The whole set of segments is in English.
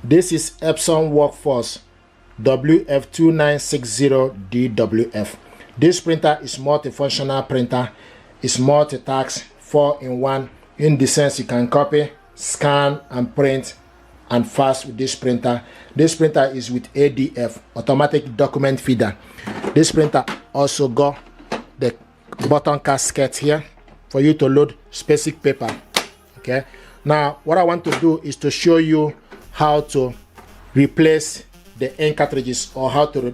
This is Epson WF2960DWF. This printer is multifunctional printer. It's multitask, 4-in-1, in the sense you can copy, scan and print and fax with this printer. This printer is with ADF, automatic document feeder. This printer also got the button casket here for you to load specific paper. Okay, now what I want to do is to show you how to replace the ink cartridges, or how to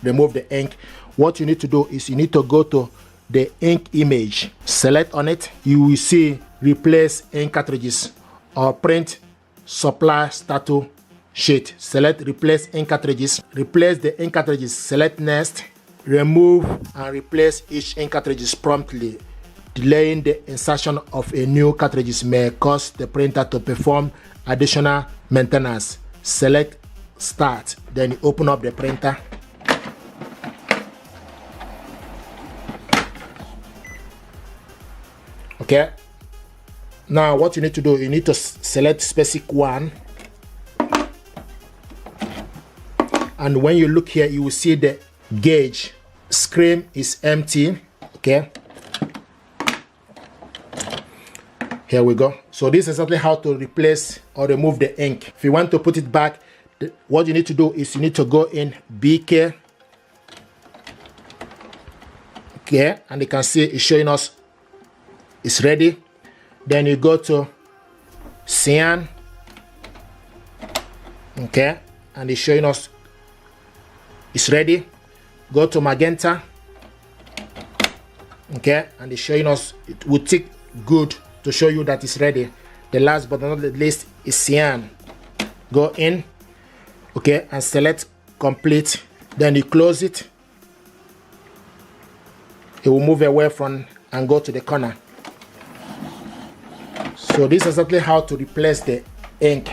remove the ink. What you need to do is you need to go to the ink image, select on it. You will see replace ink cartridges or print supply status sheet. Select replace ink cartridges. Replace the ink cartridges. Select next. Remove and replace each ink cartridges promptly. Delaying the insertion of a new cartridges may cause the printer to perform additional maintenance. Select start, then you open up the printer. Okay, now what you need to do, you need to select specific one, and when you look here you will see the gauge screen is empty. Okay, here we go. So this is exactly how to replace or remove the ink. If you want to put it back, what you need to do is you need to go in BK. Okay, and you can see it's showing us it's ready. Then you go to cyan. Okay, and it's showing us it's ready. Go to magenta. Okay, and it's showing us it will take good to show you that it's ready. The last but not the least is cyan. Go in, okay, and select complete. Then you close it. It will move away from and go to the corner. So this is exactly how to replace the ink.